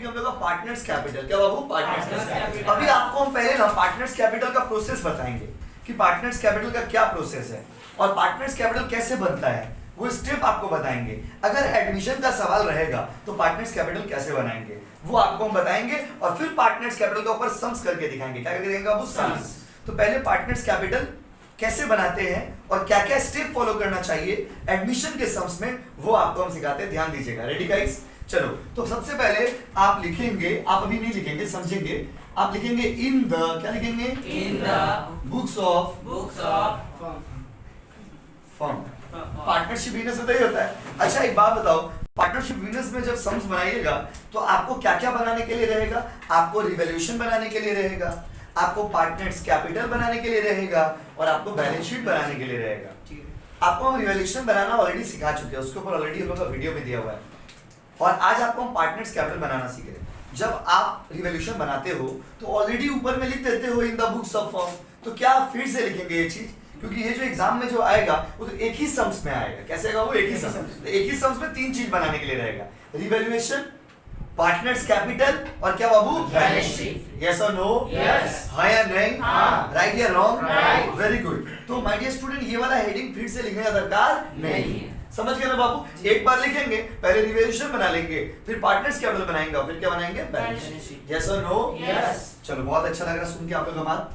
Topic हम लोग का पार्टनर्स कैपिटल। क्या बाबू? Partners capital. अभी आपको हम पहले ना पार्टनर्स कैपिटल का प्रोसेस बताएंगे कि पार्टनर्स कैपिटल का क्या प्रोसेस है और पार्टनर्स कैपिटल कैसे बनता है, वो स्टेप आपको बताएंगे। अगर एडमिशन का सवाल रहेगा तो पार्टनर्स कैपिटल कैसे बनाएंगे वो आपको हम बताएंगे और फिर पार्टनर्स कैपिटल के ऊपर सम्स करके दिखाएंगे। क्या करके दिखाएंगे बाबू? सम्स। तो पहले पार्टनर्स कैपिटल कैसे बनाते हैं और क्या क्या स्टेप फॉलो करना चाहिए एडमिशन के सम्स में, वो आपको हम सिखाते हैं। ध्यान दीजिएगा। Ready guys? चलो, तो सबसे पहले आप लिखेंगे, आप अभी नहीं लिखेंगे, समझेंगे। आप लिखेंगे इन द, क्या लिखेंगे? In the books of firm. Partnership business में तो ही होता है। अच्छा एक बात बताओ, पार्टनरशिप बिजनेस में जब सम्स बनाइएगा तो आपको क्या क्या बनाने के लिए रहेगा? आपको रिवैल्यूएशन बनाने के लिए रहेगा, आपको पार्टनर्स कैपिटल बनाने के लिए रहेगा और आपको बैलेंस शीट बनाने के लिए रहेगा। आपको हम रिवैल्यूएशन बनाना ऑलरेडी सिखा चुके हैं, उसके ऊपर ऑलरेडी हम लोग का वीडियो भी दिया हुआ है। और आज आपको हम पार्टनर्स कैपिटल बनाना सीख रहे हैं। जब आप रिवैल्यूएशन बनाते हो तो ऑलरेडी ऊपर में लिख देते हो in the books of firm, तो क्या आप फिर से लिखेंगे ये चीज? क्योंकि ये जो एग्जाम में जो आएगा वो तो एक ही सम्स में आएगा। कैसे आएगा वो? एक ही सम्स। तो एक ही सम्स में तीन चीज बनाने के लिए रहेगा, रिवैल्यूएशन, पार्टनर्स कैपिटल और क्या बाबू? Balance sheet. यस और नो? यस। हाँ या नहीं? हाँ। राइट या रॉन्ग? राइट। Very good. तो माय डियर स्टूडेंट, ये वाला हेडिंग फिर से लिखने का दरकार नहीं है। समझ गए ना बाबू? एक बार लिखेंगे, पहले रिवैल्यूएशन बना लेंगे, फिर पार्टनर्स कैपिटल बनाएंगे और फिर क्या बनाएंगे? Balance sheet. यस और नो? यस। चलो, बहुत अच्छा लग रहा सुन के आप लोग का बात।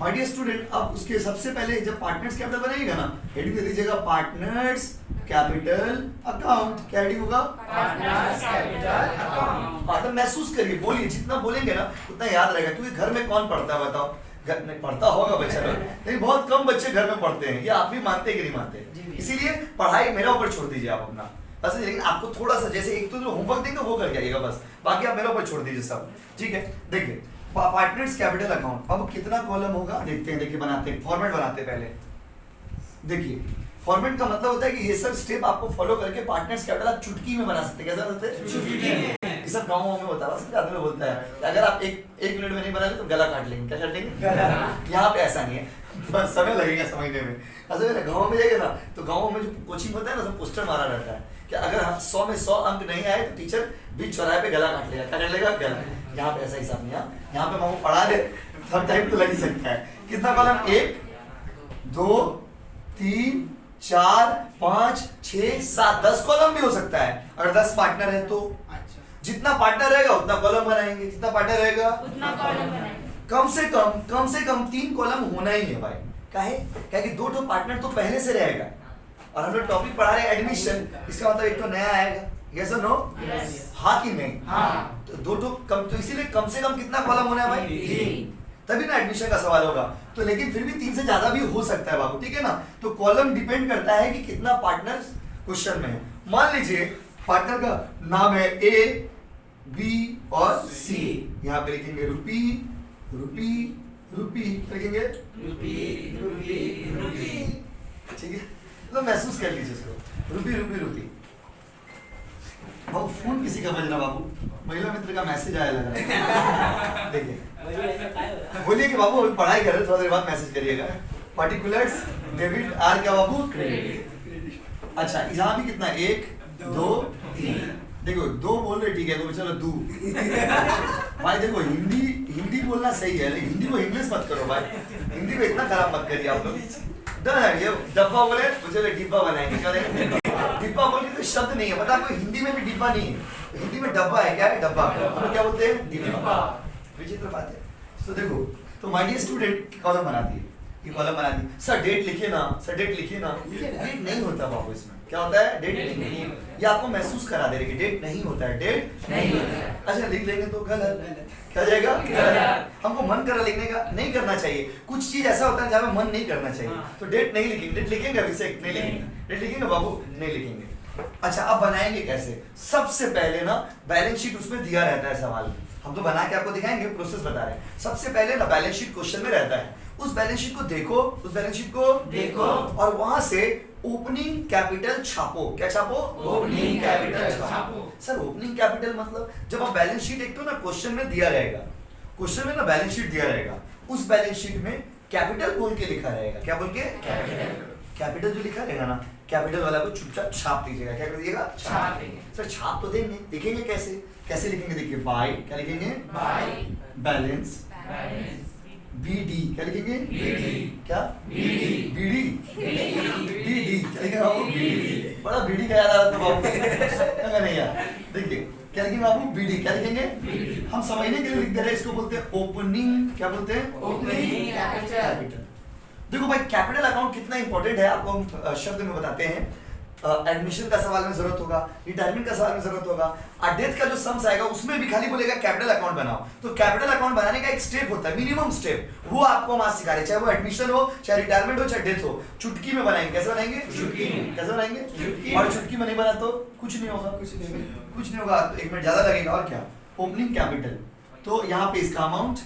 माय डियर स्टूडेंट, अब उसके सबसे पहले जब पार्टनर्स कैपिटल बनाइएगा ना, हेडिंग दे दीजिएगा पार्टनर्स कैपिटल अकाउंट। क्या हेडिंग होगा? Partners capital account. हाँ, तो महसूस करिए, बोलिए, जितना बोलेंगे ना उतना याद रहेगा। क्योंकि घर में कौन पढ़ता है बताओ? घर में पढ़ता होगा बच्चा लोग, लेकिन बहुत कम बच्चे घर में पढ़ते हैं। ये आप भी मानते हैं कि नहीं मानते? इसीलिए पढ़ाई मेरा ऊपर छोड़ दीजिए आप अपना बस। लेकिन आपको थोड़ा सा, जैसे एक तो जो होमवर्क देंगे वो करके आइएगा बस, बाकी आप मेरे ऊपर छोड़ दीजिए सब। ठीक है? देखिए पार्टनर्स कैपिटल अकाउंट, अब कितना कॉलम होगा देखते हैं। देखिए बनाते हैं, फॉर्मेट बनाते हैं पहले। देखिए फॉर्मेट का मतलब होता है कि ये सब स्टेप आपको फॉलो करके पार्टनर्स कैपिटल आप चुटकी में बना सकते हैं। कैसा बनते हैं? चुटकी में। ये सब गाँव में होता है, सबसे आदमी बोलता है कि अगर आप एक मिनट में नहीं बना ले तो गला काट लेंगे। क्या काट लेंगे? यहाँ पे ऐसा नहीं है, बस समय लगेगा समझने में। असल में गाँव में जाएगा ना तो गाँव में जो कोचिंग होता है ना, सब पोस्टर मारा रहता है कि अगर 100 में 100 अंक नहीं आए तो टीचर बीच चौराहे पे गला काट लेगा। क्या कर लेगा? गला। यहाँ पे ऐसा हिसाब नहीं है। यहाँ पे मामू पढ़ा दे, थोड़ा टाइम तो लग ही सकता है। कितना कॉलम? 1 2 3 4 5 6 7 10 कॉलम भी हो सकता है। अगर 10 पार्टनर है तो जितना पार्टनर रहेगा उतना कॉलम बनाएंगे, जितना पार्टनर रहेगा उतना कॉलम बनाएंगे। कम से कम 3 कॉलम होना ही है भाई। काहे? कि 2 पार्टनर तो पहले से रहेगा और हम लोग टॉपिक पढ़ा रहे हैं एडमिशन, इसका मतलब एक तो नया आएगा। यस और नो? यस। हाँ कि नहीं? हाँ। तो 2 कम, तो इसीलिए कम से कम कितना कॉलम होना है भाई? 3। तभी ना एडमिशन का सवाल होगा। तो लेकिन फिर भी 3 से ज्यादा भी हो सकता है बाबू, ठीक है ना? तो कॉलम डिपेंड करता है कि कितना पार्टनर्स क्वेश्चन में है। मान लीजिए पार्टनर का नाम है ए, बी और सी। यहाँ पे लिखेंगे रुपी रुपी रुपी, लिखेंगे रुपी। ठीक है? तो महसूस कर लीजिए इसको, रुपी रुपी रुपी। बाबू फोन किसी का बज रहा बाबू, महिला मित्र का मैसेज आया लग रहा है। देखिए बोलिए कि बाबू अभी पढ़ाई कर रहे, थोड़ा देर बाद मैसेज करिएगा। पार्टिकुलर्स डेबिट आर क्या बाबू? क्रेडिट। अच्छा यहाँ भी कितना? 1 2 3। देखो 2 बोल रहे, ठीक है, तो चलो 2। भाई देखो हिंदी बोलना सही है, लेकिन हिंदी को इंग्लिश मत करो भाई। हिंदी को इतना खराब मत करिए आप लोग। ये डब्बा बोले मुझे डिब्बा बनाएंगे, क्या डिब्बा बोल के कोई शब्द नहीं है, पता आपको? हिंदी में भी डिब्बा नहीं है, हिंदी में डब्बा है। क्या है? डब्बा। हम क्या बोलते हैं? डिब्बा। विचित्र बात है। तो देखो, तो माय डियर स्टूडेंट कॉलम बनाती है, ये कॉलम बना दी। सर डेट लिखिए ना, सर डेट लिखिए ना। डेट नहीं होता बाबू इसमें। क्या होता है? डेट नहीं। ये आपको महसूस करा दे रही है कि डेट नहीं होता है, डेट नहीं होता है। अच्छा लिख लेंगे तो गलत। क्या जाएगा? गलत। हमको मन करा लिखने का, नहीं करना चाहिए। कुछ चीज ऐसा होता है जहाँ पे मन नहीं करना चाहिए, तो डेट नहीं लिखेंगे। डेट लिखेंगे अभिषेक? नहीं लिखेंगे। डेट लिखेंगे बाबू? नहीं लिखेंगे। अच्छा अब बनाएंगे कैसे? सबसे पहले ना बैलेंस शीट उसमें दिया रहता है सवाल, हम तो बना के आपको दिखाएंगे, प्रोसेस बता रहे हैं। सबसे पहले ना बैलेंस शीट क्वेश्चन में रहता है, उस बैलेंस शीट को देखो, उस बैलेंस शीट को देखो और वहां से ओपनिंग कैपिटल छापो। क्या छापो? ओपनिंग कैपिटल छापो। सर ओपनिंग कैपिटल मतलब जब आप बैलेंस शीट, एक तो ना क्वेश्चन में दिया रहेगा, क्वेश्चन में ना बैलेंस शीट दिया रहेगा, उस बैलेंस शीट में कैपिटल बोल के लिखा रहेगा। क्या बोल के? कैपिटल जो लिखा रहेगा ना, कैपिटल वाला को चुपचाप छाप दीजिएगा। क्या कर दीजिएगा? छाप देंगे। सर छाप तो देंगे, लिखेंगे कैसे? कैसे लिखेंगे देखिए, बाय क्या लिखेंगे, by बैलेंस, balance बीडी क्या लिखेंगे, BD क्या BD बीडी बीडी क्या लिखेंगे बाबू, बीडी, बड़ा बीडी का याद आ रहा था बाबू क्या नहीं यार, देखिए क्या लिखेंगे बाबू, बीडी क्या लिखेंगे, BD हम समझने के लिए लिख दे रहे हैं, इसको बोलते हैं ओपनिंग, क्या बोलते हैं, opening capital कैपिटल। देखो भाई कैपिटल अकाउंट कितना इंपॉर्टेंट है आपको हम शब्द में बताते हैं। एडमिशन का सवाल में जरूरत होगा, रिटायरमेंट का सवाल में जरूरत होगा, डेथ का जो सम्स आएगा उसमें भी खाली बोलेगा कैपिटल अकाउंट बनाओं। तो कैपिटल अकाउंट बनाने का एक स्टेप होता है, मिनिमम स्टेप, वो आपको हम आज सिखा रहे हैं, चाहे वो एडमिशन हो, चाहे रिटायरमेंट हो, चाहे डेथ हो। चुटकी में बनाएंगे, कैसे बनाएंगे, चुटकी में। कैसे बनाएंगे, चुटकी और में। चुटकी में नहीं बना तो कुछ नहीं होगा, कुछ नहीं होगा, तो 1 मिनट ज्यादा लगेगा। और क्या, ओपनिंग कैपिटल, तो यहाँ पे इसका अमाउंट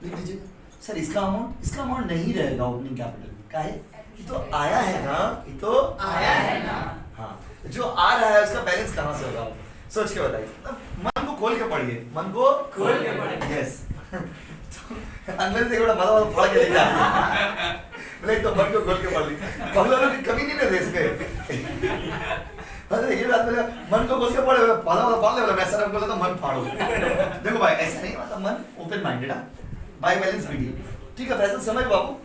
लिख दीजिए। सर इसका अमाउंट नहीं रहेगा ओपनिंग कैपिटल का है, ये तो आया है ना, ये तो आया है ना, हाँ, जो आ रहा है उसका बैलेंस कहाँ से होगा, सोच के बताइए। मन को खोल के पढ़िए, मन को खोल के पढ़िए। यस अंग्रेजी से बड़ा मजा फाड़ के लेके आया बोले तो मन को खोल के पढ़ ली, पगला लोग कभी नहीं रहते इसमें मतलब ये बात बोले मन को खोल के पढ़े, पढ़ा पढ़ ले, मैं सर बोला तो मन फाड़ो। देखो भाई ऐसा नहीं, मतलब मन ओपन माइंडेड है, बाय बैलेंस बीडी, ठीक है फैसल समझ बाबू,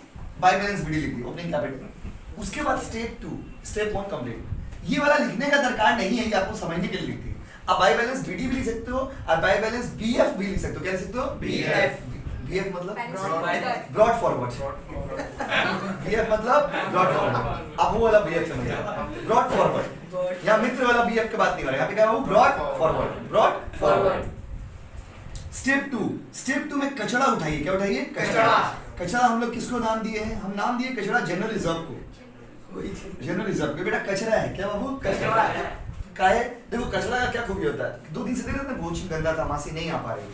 बाय बैलेंस बीडी लिख दी ओपनिंग कैपिटल। उसके बाद स्टेप 2, स्टेप 1 कंप्लीट। ये वाला लिखने का दरकार नहीं है, ये आपको समझने के लिए लिखती है। आप बाय बैलेंस बीडी भी लिख सकते हो और बाय बैलेंस बीएफ भी लिख सकते हो। क्या लिख सकते हो, BF बीएफ मतलब ब्रॉड ब्रॉड फॉरवर्ड, बीएफ मतलब ब्रॉड फॉरवर्ड। आप वो वाला बीएफ समझिए, ब्रॉड फॉरवर्ड, यहाँ मित्र वाला बीएफ की बात नहीं हो रहा है, यहाँ पे क्या है, brought forward, brought forward. Step 2 में कचरा उठाइए, क्या उठाइए, कचरा हम लोग किसको नाम दिए हैं, हम नाम दिए कचरा जनरल रिजर्व को, जनरल रिजर्व के बेटा कचरा है, क्या बाबू, कचरा है। का है। देखो कचरा का क्या खूबी होता है, 2 दिन से देख रहे थे कोचिंग गंदा था, मासी नहीं आ पा रही,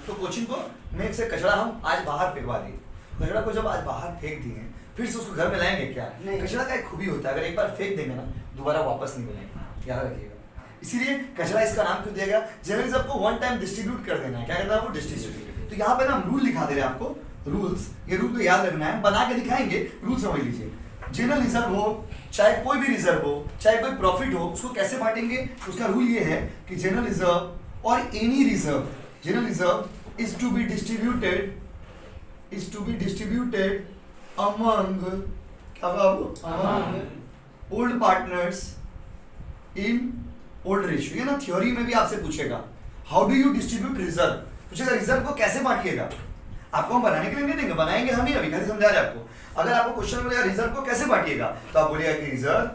तो कोचिंग को मेघ से कचरा हम आज बाहर फेंकवा दिए। कचरा को जब आज बाहर फेंक दिए फिर से उसको घर में लाएंगे क्या, कचरा का एक खूबी होता है, अगर एक बार फेंक देंगे ना दोबारा वापस नहीं मिलेगा, याद रखिएगा। इसीलिए कचरा इसका नाम क्यों दिया गया, जनरल सबको वन टाइम डिस्ट्रीब्यूट कर देना है, क्या करना है आपको, डिस्ट्रीब्यूट। तो यहाँ पे ना हम रूल लिखा दे रहे हैं आपको, रूल्स, ये रूल को याद रखना है, बना के दिखाएंगे, रूल समझ लीजिए। जनरल रिजर्व हो चाहे कोई भी रिजर्व हो, चाहे कोई प्रॉफिट हो, उसको कैसे बांटेंगे, उसका रूल ये है कि जनरल रिजर्व और any reserve, general reserve is to be distributed among, क्या बाबू, among old partners in old ratio. ये ना थ्योरी में भी आपसे पूछेगा, how do you distribute reserve, पूछेगा रिजर्व को कैसे बांटिएगा, आपको हम बनाने के लिए नहीं देंगे, बनाएंगे हम ही, अभी खाली समझा रहे आपको। अगर आपको क्वेश्चन मिलेगा रिजर्व को कैसे बांटिएगा, तो आप बोलिएगा कि रिजर्व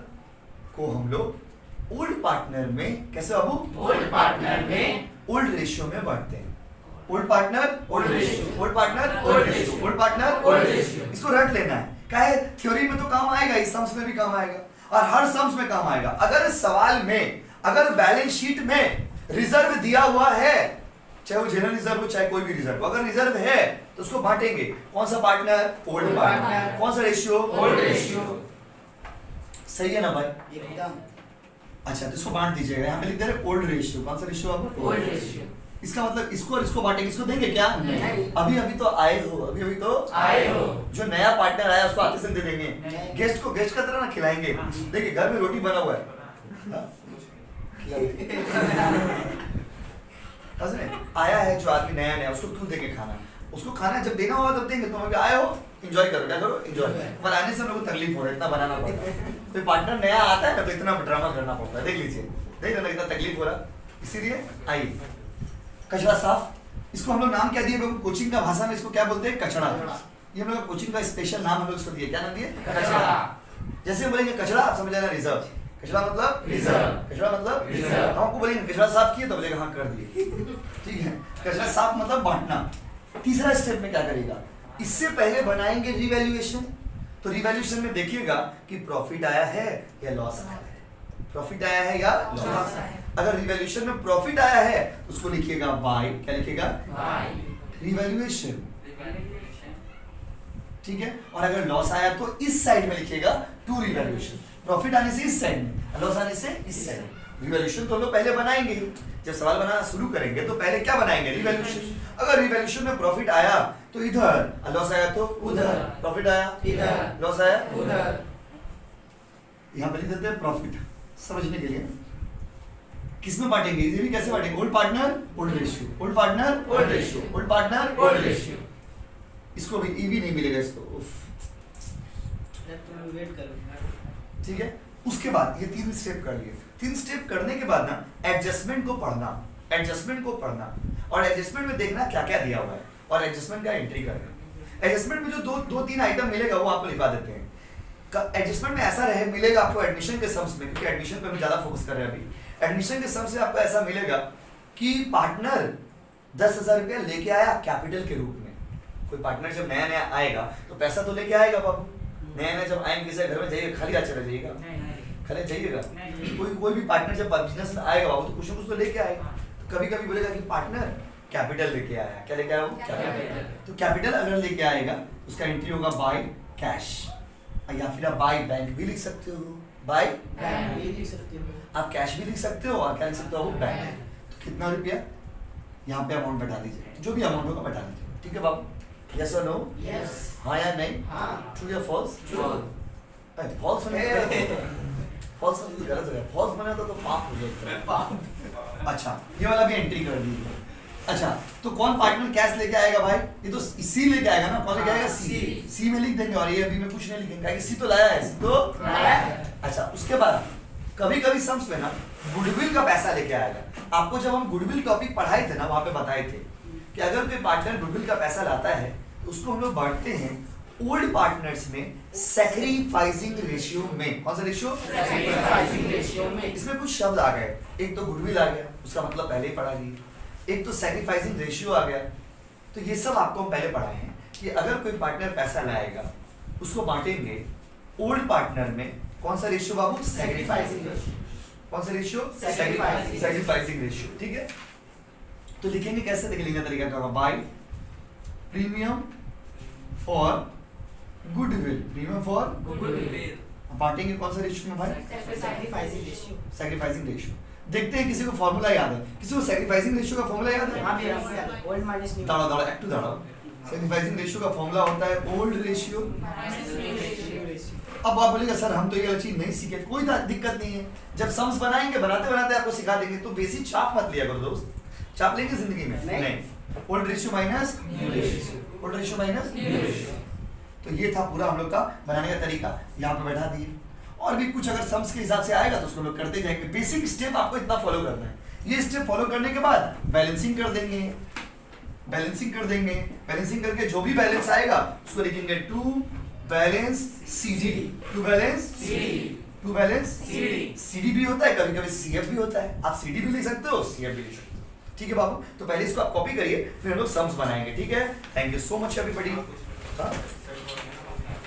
को हम लोग ओल्ड पार्टनर में, कैसे बाबू, ओल्ड पार्टनर में ओल्ड रेशियो में बांटते हैं। Old partner old ratio, old partner old ratio, old partner old ratio. इसको रट लेना है, क्या है, थ्योरी में तो काम आएगा, इस सम्स में भी काम आएगा और हर सम्स में काम आएगा। अगर सवाल में, अगर बैलेंस शीट में रिजर्व दिया हुआ है, चाहे वो जनरल रिजर्व हो चाहे कोई भी रिजर्व, अगर रिजर्व है तो उसको बांटेंगे, कौन सा पार्टनर, ओल्ड पार्टनर, कौन सा रेशियो, ओल्ड रेशियो। सही है ना भाई, एकदम। अच्छा तो इसको बांट दीजिएगा, यहाँ पे लिख दे रहे ओल्ड रेशियो, कौन सा रेशियो आपको, ओल्ड रेशियो। इसका मतलब इसको और इसको बांटेंगे, इसको देंगे क्या, नहीं। अभी तो आए हो, अभी तो आए हो, जो नया पार्टनर आया उसको आते से दे देंगे, नहीं। गेस्ट को गेस्ट का तरह ना खिलाएंगे। देखिए घर में रोटी बना हुआ है, हाँ? आया है जो आदमी नया उसको क्यों देंगे खाना, उसको खाना जब देना होगा तब देंगे, तुम अभी आए हो एंजॉय करो, क्या करो एंजॉय। पर आने से हम लोग को तकलीफ हो रहा है, इतना बनाना पड़ता है, कोई पार्टनर नया आता है ना तो इतना ड्रामा करना पड़ता है, देख लीजिए, देख रहे कितना तकलीफ हो रहा, इसीलिए आइए। कचरा साफ, इसको हम लोग नाम क्या दिए, कोचिंग का भाषा में इसको क्या बोलते हैं, कचरा। ये हम लोग कोचिंग का स्पेशल नाम हम लोग इसको दिए, क्या नाम दिए, कचरा। जैसे बोलेंगे कचरा आप समझ जाना रिजर्व, कचरा मतलब रिजर्व, कचरा मतलब रिजर्व। हम आपको बोलेंगे कचरा साफ किए तो बोलेगा हाँ कर दिए, ठीक है। कचरा साफ मतलब बांटना। तीसरा स्टेप में क्या करेगा, इससे पहले बनाएंगे रिवैल्यूएशन, तो रिवैल्यूएशन में देखिएगा कि प्रॉफिट आया है या लॉस आया है, प्रॉफिट आया है या लॉस। अगर रिवैल्यूएशन में प्रॉफिट आया है उसको लिखिएगा बाय, क्या लिखिएगा, बाय रिवैल्यूएशन, ठीक है। और अगर लॉस आया तो इस साइड में लिखिएगा टू रिवैल्यूएशन, प्रॉफिट आने से इस साइड में, लॉस आने से इस साइड में। रिवैल्यूएशन तो हम लोग पहले बनाएंगे, जब सवाल बनाना शुरू करेंगे तो पहले क्या बनाएंगे, रिवैल्यूएशन। अगर रिवैल्यूएशन में प्रॉफिट आया तो इधर, लॉस आया तो उधर, प्रॉफिट आया इधर, लॉस आया उधर। यहाँ पे लिख देते हैं प्रॉफिट समझने के लिए। किसमें बांटेंगे, ये भी कैसे बांटेंगे, old partner old ratio, old partner old ratio, old partner old ratio. इसको भी ये भी नहीं मिलेगा इसको, उफ। वेट करो। ठीक है, उसके बाद ये 3 स्टेप कर लिए। 3 स्टेप करने के बाद ना एडजस्टमेंट को पढ़ना, एडजस्टमेंट को पढ़ना और एडजस्टमेंट में देखना क्या क्या दिया हुआ है और एडजस्टमेंट का एंट्री करना। एडजस्टमेंट में जो दो तीन आइटम मिलेगा वो आपको लिखा देते हैं। एडजस्टमेंट में ऐसा रहे मिलेगा आपको एडमिशन के सम्स में, क्योंकि एडमिशन पे हम ज्यादा फोकस कर रहे हैं अभी। एडमिशन के सम्स में आपको ऐसा मिलेगा कि पार्टनर 10,000 रुपया लेके आया कैपिटल के रूप में। कोई पार्टनर जब नया नया आएगा तो पैसा तो लेके आएगा बाबू, नया नया जब आएंगे किसी घर में जाइएगा खाली हाथ चला जाइएगा, खाली जाइएगा। कोई भी पार्टनर जब बिजनेस में आएगा बाबू तो कुछ ना कुछ तो लेके आएगा। तो कभी कभी बोलेगा कि पार्टनर कैपिटल लेके आया, क्या लेके आया वो, कैपिटल। तो कैपिटल अगर लेके आएगा उसका एंट्री होगा बाय कैश, या फिर आप बाय बैंक भी लिख सकते हो, बाय बैंक भी लिख सकते हो, आप कैश भी लिख सकते हो और क्या लिख सकते हो, बैंक। तो कितना रुपया यहाँ पे अमाउंट बैठा दीजिए, जो भी अमाउंट होगा बैठा दीजिए, ठीक है बाबू। यस और नो, यस, हाँ या नहीं, हाँ, ट्रू या फॉल्स, ट्रू। फॉल्स होने फॉल्स होने तो गलत हो गया, फॉल्स बना तो पाप हो जाएगा। अच्छा ये वाला भी एंट्री कर दीजिए। अच्छा तो कौन पार्टनर कैश लेके आएगा भाई, ये तो सी लेके आएगा ना, कौन लेके आएगा, सी। सी में लिख देंगे और ये अभी में कुछ नहीं लिखेंगे, सी तो लाया है, सी तो लाया है। अच्छा उसके बाद कभी कभी सम्स में ना गुडविल का पैसा लेके आएगा। आपको जब हम गुडविल टॉपिक पढ़ाए थे ना वहां पे बताए थे कि अगर कोई पार्टनर गुडविल का पैसा लाता है तो उसको हम लोग बांटते हैं ओल्ड पार्टनर्स में सैक्रिफाइसिंग रेशियो में। कौन सा रेशियो, सैक्रिफाइसिंग रेशियो में। इसमें कुछ शब्द आ गए, एक तो गुडविल आ गया, उसका मतलब पहले ही पढ़ा लिए, एक तो सैक्रिफाइसिंग रेशियो आ गया। तो ये सब आपको हम पहले पढ़ाए हैं कि अगर कोई पार्टनर पैसा लाएगा उसको बांटेंगे ओल्ड पार्टनर में। कौन सा रेशियो बाबू, सैक्रिफाइसिंग रेशियो। कौन सा रेशियो, Sacrificing. सैक्रिफाइसिंग रेशियो, ठीक है। तो लिखेंगे कैसे, देख लिखने का तरीका क्या होगा, by premium for goodwill, premium for goodwill. बांटेंगे कौन सा रेशियो में भाई, सैक्रिफाइसिंग रेशियो। Sacrificing ratio. देखते हैं किसी को फॉर्मूला याद है, किसी को सैक्रिफाइसिंग रेशियो का फॉर्मूला याद है, हाँ मेरा को याद है, ओल्ड माइनस न्यू। दाड़ा दाड़ा एक्टू दाड़ा। सैक्रिफाइसिंग रेशियो का फॉर्मूला होता है ओल्ड रेशियो। अब आप बोलेगा सर हम तो ये चीज नहीं सीखे, कोई दिक्कत नहीं है, जब सम्स बनाएंगे बनाते बनाते आपको सिखा देंगे। तो बेसिक चाप मत लिया करो दोस्त, चाप लेंगे जिंदगी में नहीं। Old ratio minus new ratio, old ratio minus new ratio. तो ये था पूरा हम लोग का बनाने का तरीका, यहाँ पे बैठा दिए। और भी कुछ अगर सम्स के हिसाब से आएगा तो उसको लोग करते जाएंगे। बेसिक स्टेप आपको इतना फॉलो करना है। ये स्टेप फॉलो करने के बाद बैलेंसिंग कर देंगे, बैलेंसिंग कर देंगे, बैलेंसिंग करके जो भी बैलेंस आएगा उसको लिखेंगे to balance CD, to balance CD, to balance CD. CD भी होता है, कभी कभी सीएफ भी होता है। आप सीडी भी लिख सकते हो, सीएफ भी लिख सकते हो, ठीक है बाबू। तो पहले इसको आप कॉपी करिए, फिर हम लोग सम्स बनाएंगे, ठीक है। Thank you so much everybody.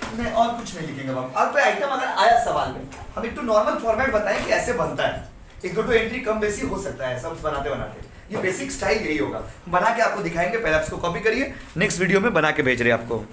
नहीं और कुछ नहीं लिखेंगे बाबू। और कोई आइटम अगर आया सवाल में, हम एक तो नॉर्मल फॉर्मेट बताएं कि ऐसे बनता है, एक दो एंट्री कम बेसी हो सकता है सम्स बनाते बनाते। ये बेसिक स्टाइल यही होगा, बना के आपको दिखाएंगे। पहले आप इसको कॉपी करिए, नेक्स्ट वीडियो में बना के भेज रहे हैं आपको।